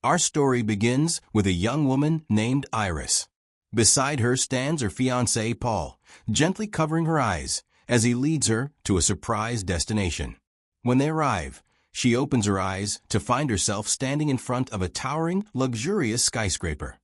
Our story begins with a young woman named Iris. Beside her stands her fiancé, Paul, gently covering her eyes as he leads her to a surprise destination. When they arrive, she opens her eyes to find herself standing in front of a towering, luxurious skyscraper,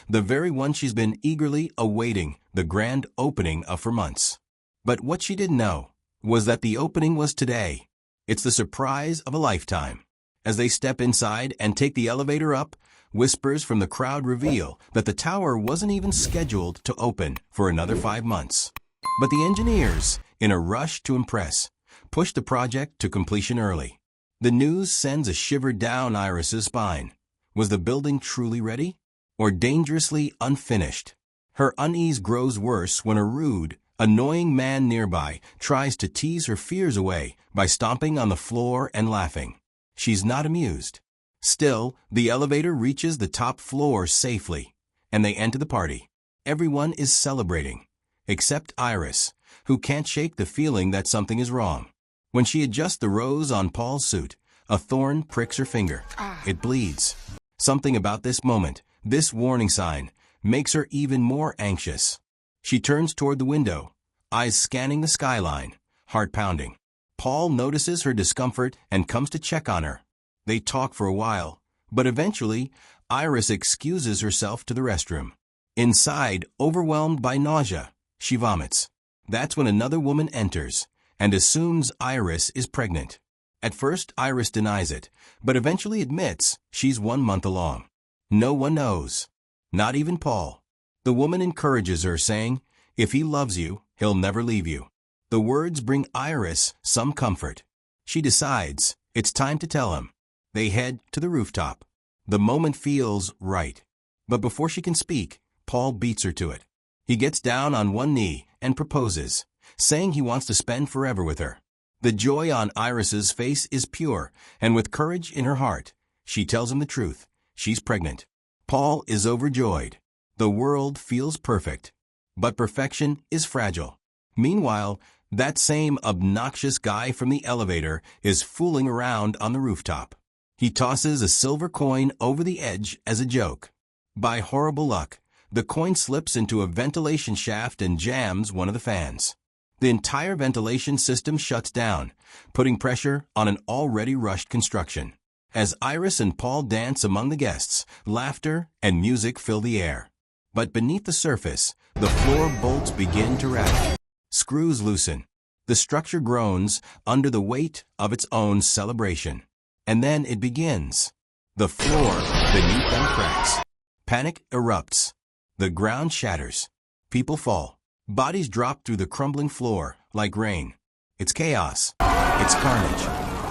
the very one she's been eagerly awaiting the grand opening of for months. But what she didn't know was that the opening was today. It's the surprise of a lifetime. As they step inside and take the elevator up, whispers from the crowd reveal that the tower wasn't even scheduled to open for another 5 months. But the engineers, in a rush to impress, pushed the project to completion early. The news sends a shiver down Iris's spine. Was the building truly ready? Or dangerously unfinished? Her unease grows worse when a rude, annoying man nearby tries to tease her fears away by stomping on the floor and laughing. She's not amused. Still, the elevator reaches the top floor safely, and they enter the party. Everyone is celebrating, except Iris, who can't shake the feeling that something is wrong. When she adjusts the rose on Paul's suit, a thorn pricks her finger. It bleeds. Something about this moment, this warning sign, makes her even more anxious. She turns toward the window, eyes scanning the skyline, heart pounding. Paul notices her discomfort and comes to check on her. They talk for a while, but eventually, Iris excuses herself to the restroom. Inside, overwhelmed by nausea, she vomits. That's when another woman enters and assumes Iris is pregnant. At first, Iris denies it, but eventually admits she's 1 month along. No one knows, not even Paul. The woman encourages her, saying, "If he loves you, he'll never leave you." The words bring Iris some comfort. She decides it's time to tell him. They head to the rooftop. The moment feels right. But before she can speak, Paul beats her to it. He gets down on one knee and proposes, saying he wants to spend forever with her. The joy on Iris's face is pure, and with courage in her heart, she tells him the truth. She's pregnant. Paul is overjoyed. The world feels perfect, but perfection is fragile. Meanwhile, that same obnoxious guy from the elevator is fooling around on the rooftop. He tosses a silver coin over the edge as a joke. By horrible luck, the coin slips into a ventilation shaft and jams one of the fans. The entire ventilation system shuts down, putting pressure on an already rushed construction. As Iris and Paul dance among the guests, laughter and music fill the air. But beneath the surface, the floor bolts begin to rattle. Screws loosen. The structure groans under the weight of its own celebration. And then it begins. The floor beneath them cracks. Panic erupts. The ground shatters. People fall. Bodies drop through the crumbling floor like rain. It's chaos. It's carnage.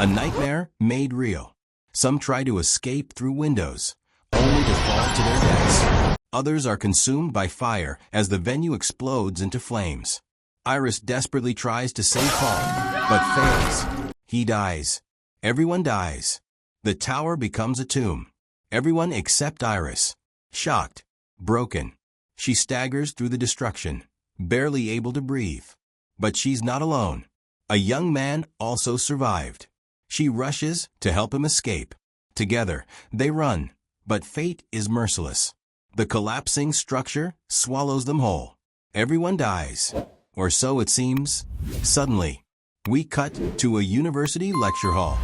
A nightmare made real. Some try to escape through windows, only to fall to their deaths. Others are consumed by fire as the venue explodes into flames. Iris desperately tries to save Paul, but fails. He dies. Everyone dies. The tower becomes a tomb. Everyone except Iris. Shocked. Broken. She staggers through the destruction, barely able to breathe. But she's not alone. A young man also survived. She rushes to help him escape. Together, they run, but fate is merciless. The collapsing structure swallows them whole. Everyone dies, or so it seems. Suddenly, we cut to a university lecture hall.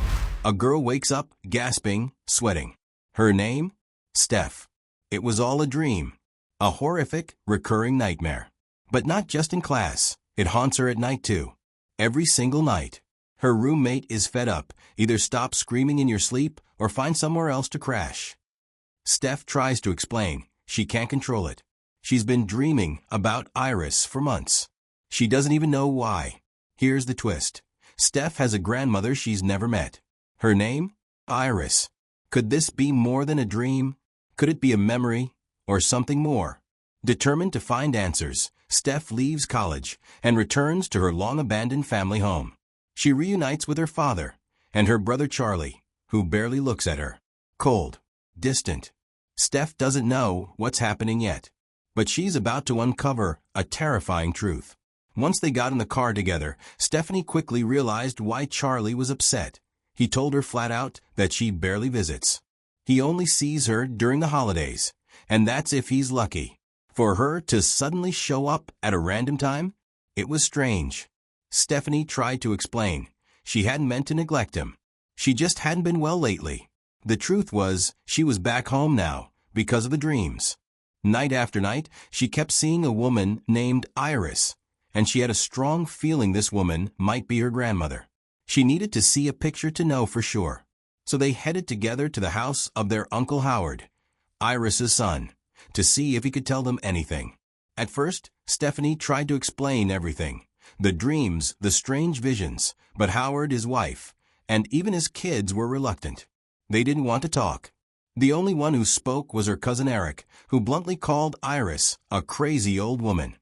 A girl wakes up, gasping, sweating. Her name? Steph. It was all a dream. A horrific, recurring nightmare. But not just in class. It haunts her at night too. Every single night. Her roommate is fed up. Either stop screaming in your sleep or find somewhere else to crash. Steph tries to explain. She can't control it. She's been dreaming about Iris for months. She doesn't even know why. Here's the twist. Steph has a grandmother she's never met. Her name? Iris. Could this be more than a dream? Could it be a memory? Or something more? Determined to find answers, Steph leaves college and returns to her long-abandoned family home. She reunites with her father and her brother Charlie, who barely looks at her. Cold. Distant. Steph doesn't know what's happening yet, but she's about to uncover a terrifying truth. Once they got in the car together, Stephanie quickly realized why Charlie was upset. He told her flat out that she barely visits. He only sees her during the holidays, and that's if he's lucky. For her to suddenly show up at a random time? It was strange. Stephanie tried to explain. She hadn't meant to neglect him. She just hadn't been well lately. The truth was, she was back home now, because of the dreams. Night after night, she kept seeing a woman named Iris, and she had a strong feeling this woman might be her grandmother. She needed to see a picture to know for sure. So they headed together to the house of their Uncle Howard, Iris's son, to see if he could tell them anything. At first, Stephanie tried to explain everything. The dreams, the strange visions, but Howard, his wife, and even his kids were reluctant. They didn't want to talk. The only one who spoke was her cousin Eric, who bluntly called Iris a crazy old woman.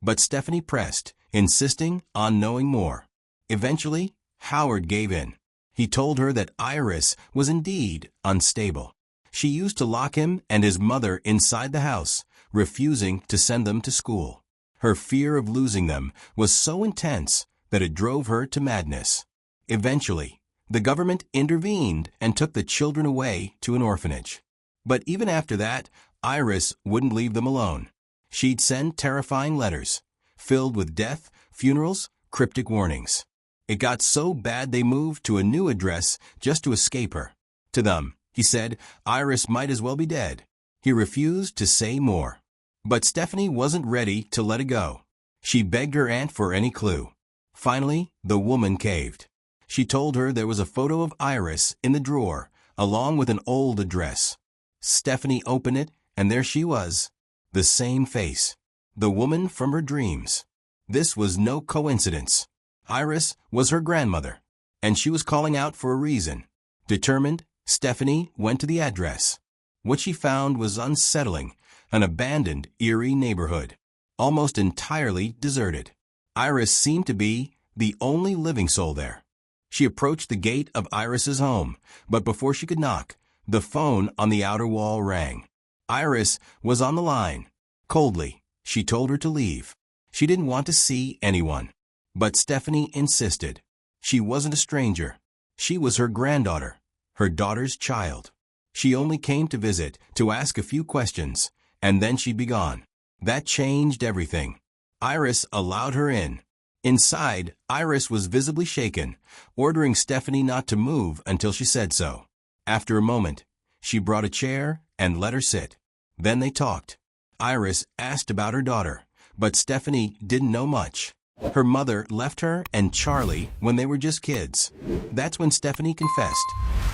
But Stephanie pressed, insisting on knowing more. Eventually, Howard gave in. He told her that Iris was indeed unstable. She used to lock him and his mother inside the house, refusing to send them to school. Her fear of losing them was so intense that it drove her to madness. Eventually, the government intervened and took the children away to an orphanage. But even after that, Iris wouldn't leave them alone. She'd send terrifying letters, filled with death, funerals, cryptic warnings. It got so bad they moved to a new address just to escape her. To them, he said, Iris might as well be dead. He refused to say more. But Stephanie wasn't ready to let it go. She begged her aunt for any clue. Finally, the woman caved. She told her there was a photo of Iris in the drawer, along with an old address. Stephanie opened it, and there she was. The same face. The woman from her dreams. This was no coincidence. Iris was her grandmother, and she was calling out for a reason. Determined, Stephanie went to the address. What she found was unsettling, an abandoned, eerie neighborhood, almost entirely deserted. Iris seemed to be the only living soul there. She approached the gate of Iris's home, but before she could knock, the phone on the outer wall rang. Iris was on the line. Coldly, she told her to leave. She didn't want to see anyone. But Stephanie insisted. She wasn't a stranger. She was her granddaughter, her daughter's child. She only came to visit, to ask a few questions, and then she'd be gone. That changed everything. Iris allowed her in. Inside, Iris was visibly shaken, ordering Stephanie not to move until she said so. After a moment, she brought a chair and let her sit. Then they talked. Iris asked about her daughter, but Stephanie didn't know much. Her mother left her and Charlie when they were just kids. That's when Stephanie confessed.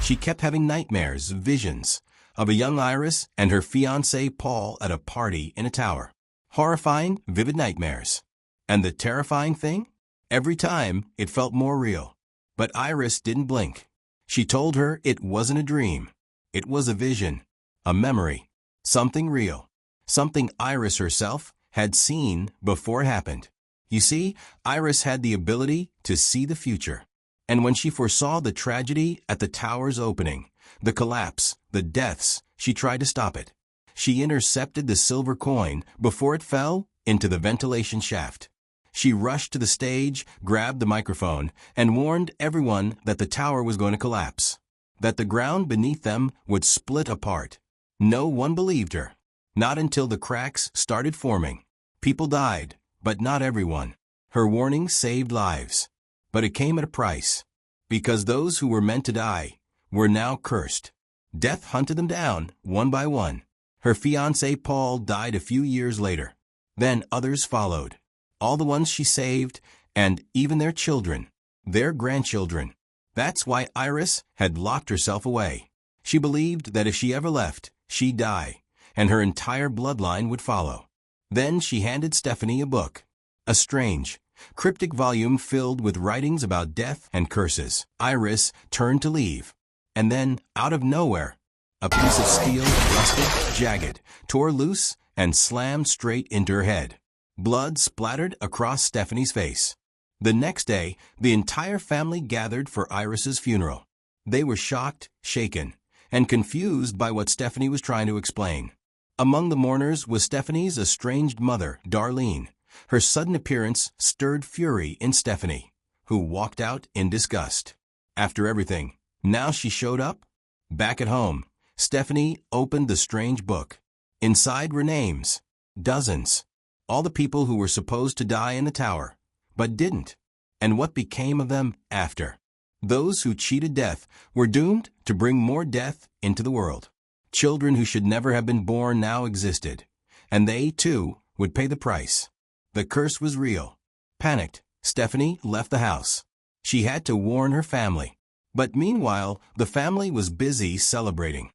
She kept having nightmares, visions, of a young Iris and her fiancé Paul at a party in a tower. Horrifying, vivid nightmares. And the terrifying thing? Every time, it felt more real. But Iris didn't blink. She told her it wasn't a dream. It was a vision, a memory, something real, something Iris herself had seen before it happened. You see, Iris had the ability to see the future. And when she foresaw the tragedy at the tower's opening, the collapse, the deaths, she tried to stop it. She intercepted the silver coin before it fell into the ventilation shaft. She rushed to the stage, grabbed the microphone, and warned everyone that the tower was going to collapse, that the ground beneath them would split apart. No one believed her. Not until the cracks started forming. People died, but not everyone. Her warning saved lives. But it came at a price. Because those who were meant to die were now cursed. Death hunted them down, one by one. Her fiancé Paul died a few years later. Then others followed. All the ones she saved, and even their children, their grandchildren. That's why Iris had locked herself away. She believed that if she ever left, she'd die, and her entire bloodline would follow. Then she handed Stephanie a book. A strange, cryptic volume filled with writings about death and curses. Iris turned to leave. And then, out of nowhere, a piece of steel, rusted, jagged, tore loose and slammed straight into her head. Blood splattered across Stephanie's face. The next day, the entire family gathered for Iris's funeral. They were shocked, shaken, and confused by what Stephanie was trying to explain. Among the mourners was Stephanie's estranged mother, Darlene. Her sudden appearance stirred fury in Stephanie, who walked out in disgust. After everything, now she showed up? Back at home, Stephanie opened the strange book. Inside were names. Dozens. All the people who were supposed to die in the tower, but didn't. And what became of them after? Those who cheated death were doomed to bring more death into the world. Children who should never have been born now existed, and they, too, would pay the price. The curse was real. Panicked, Stephanie left the house. She had to warn her family. But meanwhile, the family was busy celebrating.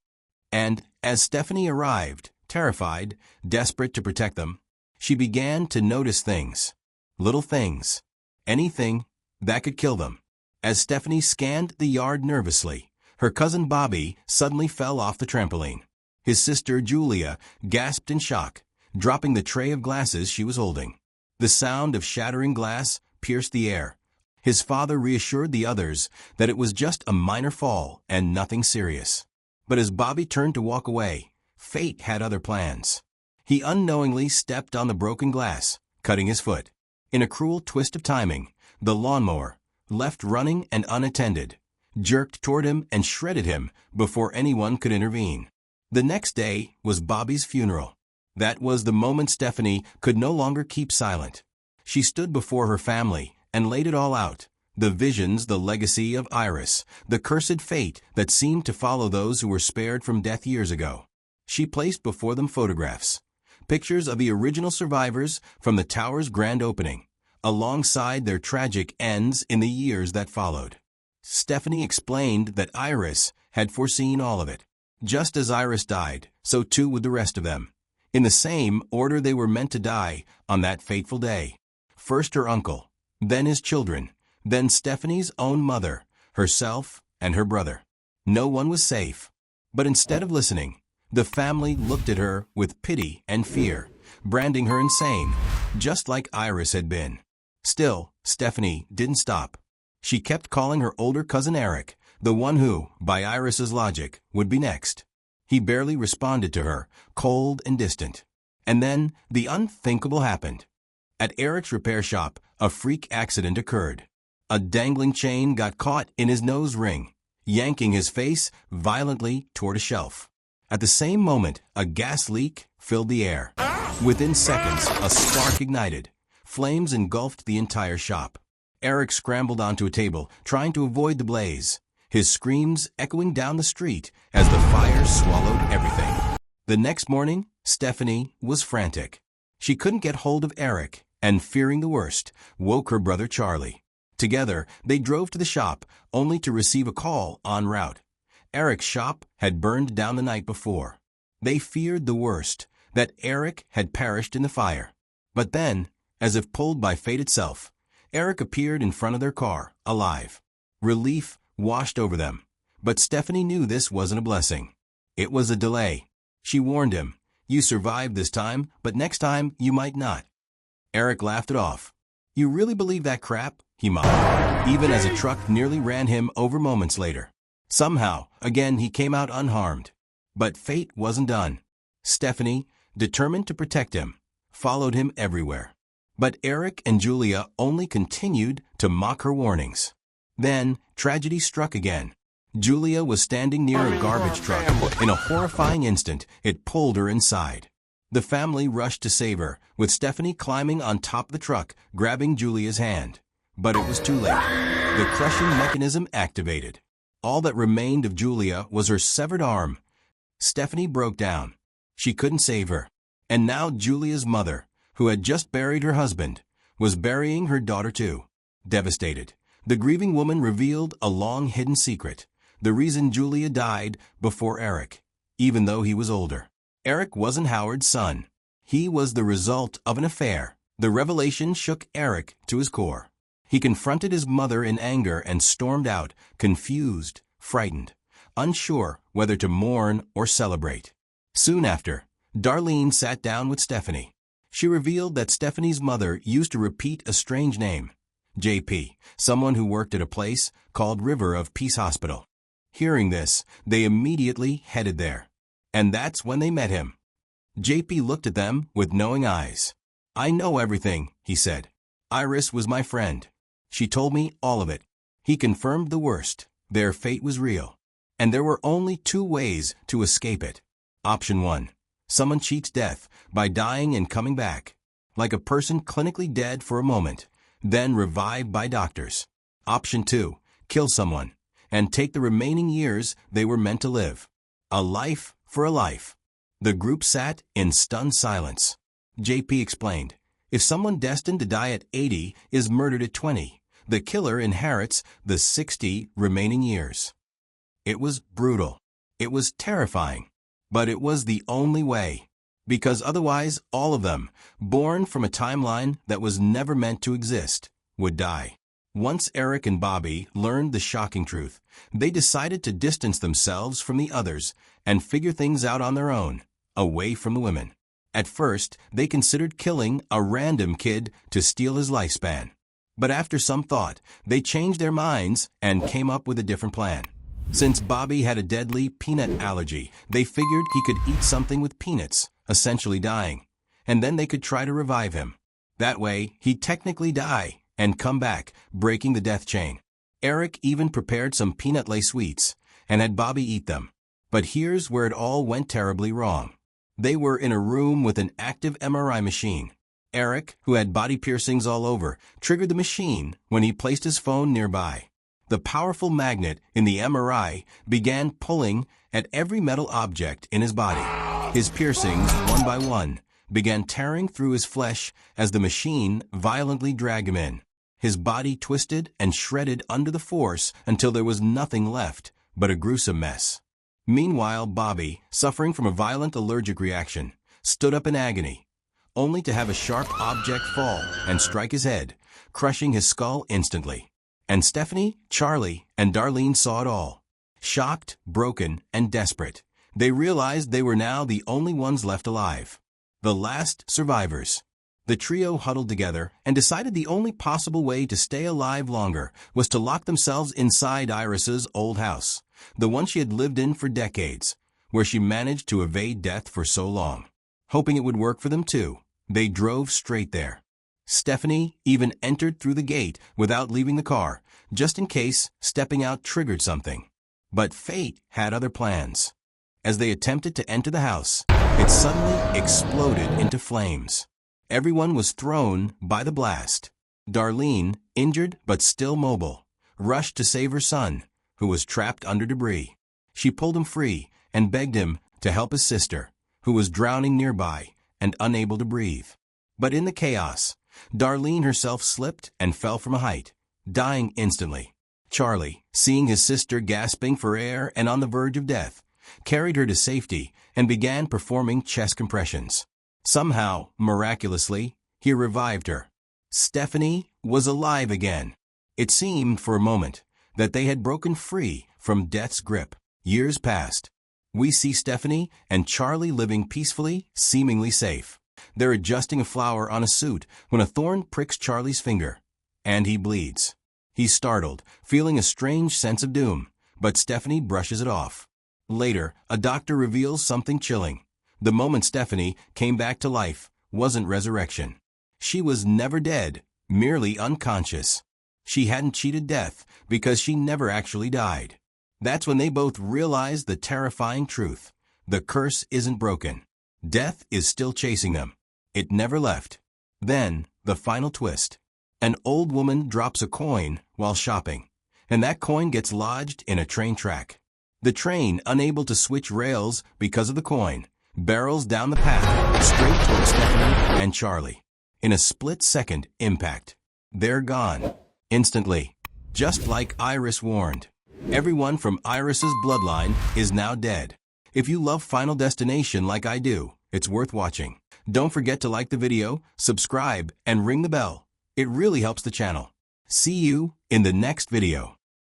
And as Stephanie arrived, terrified, desperate to protect them, she began to notice things. Little things. Anything that could kill them. As Stephanie scanned the yard nervously, her cousin Bobby suddenly fell off the trampoline. His sister Julia gasped in shock, dropping the tray of glasses she was holding. The sound of shattering glass pierced the air. His father reassured the others that it was just a minor fall and nothing serious. But as Bobby turned to walk away, fate had other plans. He unknowingly stepped on the broken glass, cutting his foot. In a cruel twist of timing, the lawnmower, left running and unattended, jerked toward him and shredded him before anyone could intervene. The next day was Bobby's funeral. That was the moment Stephanie could no longer keep silent. She stood before her family and laid it all out. The visions, the legacy of Iris, the cursed fate that seemed to follow those who were spared from death years ago. She placed before them photographs, pictures of the original survivors from the tower's grand opening, alongside their tragic ends in the years that followed. Stephanie explained that Iris had foreseen all of it. Just as Iris died, so too would the rest of them. In the same order they were meant to die on that fateful day. First her uncle, then his children, then Stephanie's own mother, herself, and her brother. No one was safe. But instead of listening, the family looked at her with pity and fear, branding her insane, just like Iris had been. Still, Stephanie didn't stop. She kept calling her older cousin Eric, the one who, by Iris's logic, would be next. He barely responded to her, cold and distant. And then, the unthinkable happened. At Eric's repair shop, a freak accident occurred. A dangling chain got caught in his nose ring, yanking his face violently toward a shelf. At the same moment, a gas leak filled the air. Within seconds, a spark ignited. Flames engulfed the entire shop. Eric scrambled onto a table, trying to avoid the blaze, his screams echoing down the street as the fire swallowed everything. The next morning, Stephanie was frantic. She couldn't get hold of Eric, and fearing the worst, woke her brother Charlie. Together, they drove to the shop, only to receive a call en route. Eric's shop had burned down the night before. They feared the worst, that Eric had perished in the fire. But then, as if pulled by fate itself, Eric appeared in front of their car, alive. Relief washed over them. But Stephanie knew this wasn't a blessing. It was a delay. She warned him, "You survived this time, but next time you might not." Eric laughed it off. "You really believe that crap?" he mocked, even as a truck nearly ran him over moments later. Somehow, again he came out unharmed. But fate wasn't done. Stephanie, determined to protect him, followed him everywhere. But Eric and Julia only continued to mock her warnings. Then, tragedy struck again. Julia was standing near a garbage truck. In a horrifying instant, it pulled her inside. The family rushed to save her, with Stephanie climbing on top of the truck, grabbing Julia's hand. But it was too late. The crushing mechanism activated. All that remained of Julia was her severed arm. Stephanie broke down. She couldn't save her. And now Julia's mother, who had just buried her husband, was burying her daughter too. Devastated, the grieving woman revealed a long-hidden secret. The reason Julia died before Eric, even though he was older. Eric wasn't Howard's son. He was the result of an affair. The revelation shook Eric to his core. He confronted his mother in anger and stormed out, confused, frightened, unsure whether to mourn or celebrate. Soon after, Darlene sat down with Stephanie. She revealed that Stephanie's mother used to repeat a strange name, JP, someone who worked at a place called River of Peace Hospital. Hearing this, they immediately headed there. And that's when they met him. JP looked at them with knowing eyes. "I know everything," he said. "Iris was my friend. She told me all of it." He confirmed the worst. Their fate was real. and there were only two ways to escape it. Option 1. Someone cheats death by dying and coming back, like a person clinically dead for a moment, then revived by doctors. Option 2. Kill someone and take the remaining years they were meant to live. A life for a life. The group sat in stunned silence. JP explained, if someone destined to die at 80 is murdered at 20, the killer inherits the 60 remaining years. It was brutal. It was terrifying. But it was the only way. Because otherwise, all of them, born from a timeline that was never meant to exist, would die. Once Eric and Bobby learned the shocking truth, they decided to distance themselves from the others and figure things out on their own, away from the women. At first, they considered killing a random kid to steal his lifespan. But after some thought, they changed their minds and came up with a different plan. Since Bobby had a deadly peanut allergy, they figured he could eat something with peanuts, essentially dying, and then they could try to revive him. That way, he'd technically die and come back, breaking the death chain. Eric even prepared some peanut-lace sweets and had Bobby eat them. But here's where it all went terribly wrong. They were in a room with an active MRI machine. Eric, who had body piercings all over, triggered the machine when he placed his phone nearby. The powerful magnet in the MRI began pulling at every metal object in his body. His piercings, one by one, began tearing through his flesh as the machine violently dragged him in. His body twisted and shredded under the force until there was nothing left but a gruesome mess. Meanwhile, Bobby, suffering from a violent allergic reaction, stood up in agony, only to have a sharp object fall and strike his head, crushing his skull instantly. And Stephanie, Charlie, and Darlene saw it all. Shocked, broken, and desperate, they realized they were now the only ones left alive. The last survivors. The trio huddled together and decided the only possible way to stay alive longer was to lock themselves inside Iris's old house, the one she had lived in for decades, where she managed to evade death for so long. Hoping it would work for them too, they drove straight there. Stephanie even entered through the gate without leaving the car, just in case stepping out triggered something. But fate had other plans. As they attempted to enter the house, it suddenly exploded into flames. Everyone was thrown by the blast. Darlene, injured but still mobile, rushed to save her son, who was trapped under debris. She pulled him free and begged him to help his sister, who was drowning nearby and unable to breathe. But in the chaos, Darlene herself slipped and fell from a height, dying instantly. Charlie, seeing his sister gasping for air and on the verge of death, carried her to safety and began performing chest compressions. Somehow, miraculously, he revived her. Stephanie was alive again. It seemed for a moment that they had broken free from death's grip. Years passed. We see Stephanie and Charlie living peacefully, seemingly safe. They're adjusting a flower on a suit when a thorn pricks Charlie's finger, and he bleeds. He's startled, feeling a strange sense of doom, but Stephanie brushes it off. Later, a doctor reveals something chilling. The moment Stephanie came back to life wasn't resurrection. She was never dead, merely unconscious. She hadn't cheated death because she never actually died. That's when they both realized the terrifying truth. The curse isn't broken. Death is still chasing them. It never left. Then, the final twist. An old woman drops a coin while shopping, and that coin gets lodged in a train track. The train, unable to switch rails because of the coin, barrels down the path straight towards Stephanie and Charlie. In a split-second impact, they're gone. Instantly. Just like Iris warned. Everyone from Iris's bloodline is now dead. If you love Final Destination like I do, it's worth watching. Don't forget to like the video, subscribe, and ring the bell. It really helps the channel. See you in the next video.